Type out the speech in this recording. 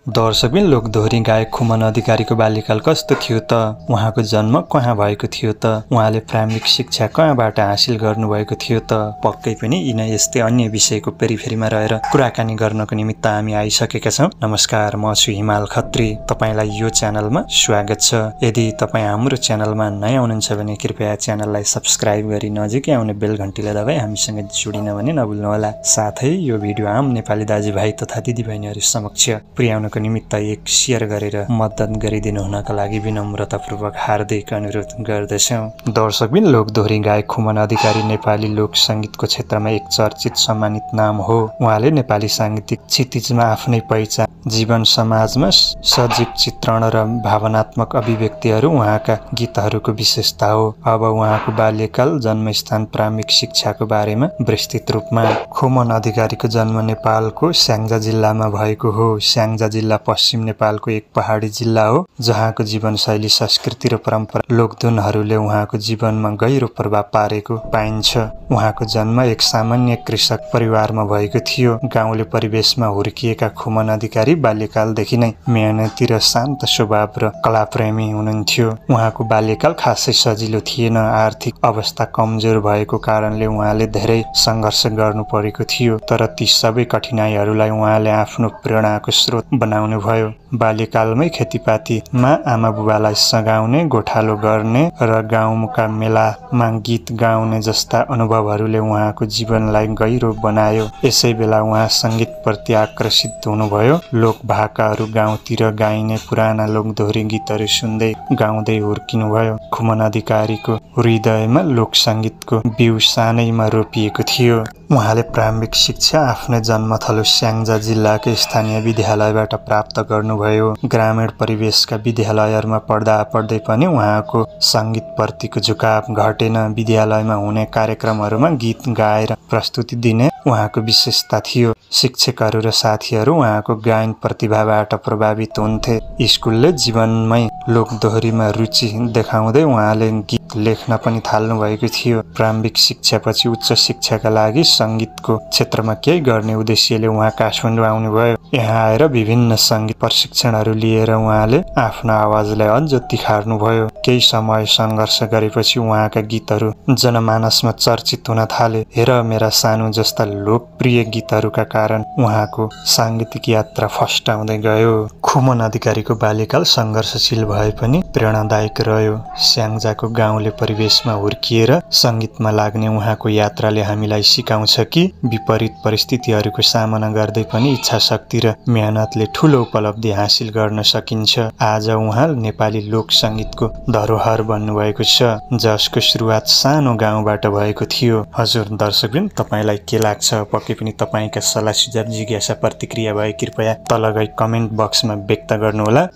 दर्शकबिन लोकदोहोरी गायक खुमन अधिकारीको बाल्यकाल कस्तो थियो त? उहाँको जन्म कहाँ भएको थियो त? उहाँले प्रारम्भिक शिक्षा कहाँबाट हासिल गर्नुभएको थियो त? पक्कै पनि यिनै यस्तै अन्य विषयको पेरिफेरीमा रहेर कुराकानी गर्नको निमित्त हामी आइसकेका छौँ। नमस्कार, म छु हिमाल खत्री। तपाईलाई यो च्यानलमा स्वागत छ। यदि तपाईँ हाम्रो च्यानलमा नयाँ हुनुहुन्छ भने कृपया च्यानललाई सब्स्क्राइब गरी नजिकै आउने बेल घण्टीलाई दबाई हामीसँग जोडिन भने नभुल्नुहोला। साथै यो भिडियो आम नेपाली दाजुभाइ तथा दिदीबहिनीहरू समक्ष पुर्याउनको निमित्त एक शेयर गरेर मद्दत गरिदिनु हुनका लागि विनम्रतापूर्वक हार्दिक अनुरोध गर्दछौँ। दर्शकबिन लोकदोहोरी गायक खुमन अधिकारी नेपाली लोक संगीतको क्षेत्रमा एक चर्चित सम्मानित नाम हो। उहाँले नेपाली साङ्गीतिक क्षितिजमा आफ्नै पहिचान, जीवन समाजमा सजीव चित्रण र भावनात्मक अभिव्यक्तिहरू उहाँका गीतहरूको विशेषता हो। अब उहाँको बाल्यकाल, जन्मस्थान, प्रारम्भिक शिक्षाको बारेमा विस्तृत रूपमा। खुमन अधिकारीको जन्म नेपालको स्याङ्जा जिल्लामा भएको हो। स्याङ्जा जिल्ला पश्चिम नेपालको एक पहाडी जिल्ला हो, जहाँको जीवनशैली, संस्कृति र परम्परा लोकधुनहरूले उहाँको जीवनमा गहिरो प्रभाव पारेको पाइन्छ। उहाँको जन्म एक सामान्य कृषक परिवारमा भएको थियो। गाउँले परिवेशमा हुर्किएका खुमन अधिकारी बाल्यकालदेखि नै मेहनती र शान्त स्वभाव र कलाप्रेमी हुनुहुन्थ्यो। उहाँको बाल्यकाल खासै सजिलो थिएन। आर्थिक अवस्था कमजोर भएको कारणले उहाँले धेरै सङ्घर्ष गर्नु परेको थियो, तर ती सबै कठिनाइहरूलाई उहाँले आफ्नो प्रेरणाको स्रोत बनाउनु भयो। बाल्यकालमै खेतीपातीमा आमा बुबालाई सघाउने, गोठालो गर्ने र गाउँका मेलामा गीत गाउने जस्ता अनुभवहरूले उहाँको जीवनलाई गहिरो बनायो। यसै बेला उहाँ सङ्गीतप्रति आकर्षित हुनुभयो। लोकभाकाहरू, गाउँतिर गाइने पुराना लोकदोहोरी गीतहरू सुन्दै गाउँदै हुर्किनुभयो। खुमन अधिकारीको हृदयमा लोकसङ्गीतको बिउ सानैमा रोपिएको थियो। उहाँले प्रारम्भिक शिक्षा आफ्नै जन्मथलो स्याङ्जा जिल्लाकै स्थानीय विद्यालयबाट प्राप्त गर्नुभयो। ग्रामीण परिवेशका विद्यालयहरूमा पढ्दै पनि उहाँको सङ्गीतप्रतिको झुकाव घटेन। विद्यालयमा हुने कार्यक्रमहरूमा गीत गाएर प्रस्तुति दिने उहाँको विशेषता थियो। शिक्षकहरू र साथीहरू उहाँको गायन प्रतिभाबाट प्रभावित हुन्थे। स्कुलले जीवनमै लोकदोहोरीमा रुचि देखाउँदै उहाँले गीत लेख्न पनि थाल्नु भएको थियो। प्रारम्भिक शिक्षापछि उच्च शिक्षाका लागि सङ्गीतको क्षेत्रमा केही गर्ने उद्देश्यले उहाँ काठमाडौँ आउनुभयो। यहाँ आएर विभिन्न सङ्गीत प्रशिक्षणहरू लिएर उहाँले आफ्नो आवाजलाई अझ तिखार्नुभयो। केही समय सङ्घर्ष गरेपछि उहाँका गीतहरू जनमानसमा चर्चित हुन थाले। हेर मेरा सानो जस्ता लोकप्रिय गीतहरूका कारण उहाँको साङ्गीतिक यात्रा फस्टाउँदै गयो। खुमन अधिकारीको बाल्यकाल सङ्घर्षशील भए पनि प्रेरणादायक रह्यो। स्याङ्जाको गाउँले परिवेशमा हुर्किएर सङ्गीतमा लाग्ने उहाँको यात्राले हामीलाई सिकाउँछ कि विपरीत परिस्थितिहरूको सामना गर्दै पनि इच्छाशक्ति र मेहनतले ठूलो उपलब्धि हासिल गर्न सकिन्छ। आज उहाँ नेपाली लोक सङ्गीतको धरोहर बन्नुभएको छ, जसको सुरुवात सानो गाउँबाट भएको थियो। हजुर दर्शकबिन, तपाईलाई के लाग्छ? पक्कै पनि तपाईँका सल्लाह सुझाव, जिज्ञासा, प्रतिक्रिया भए कृपया तल गई कमेन्ट बक्समा व्यक्त गर्नुहोला।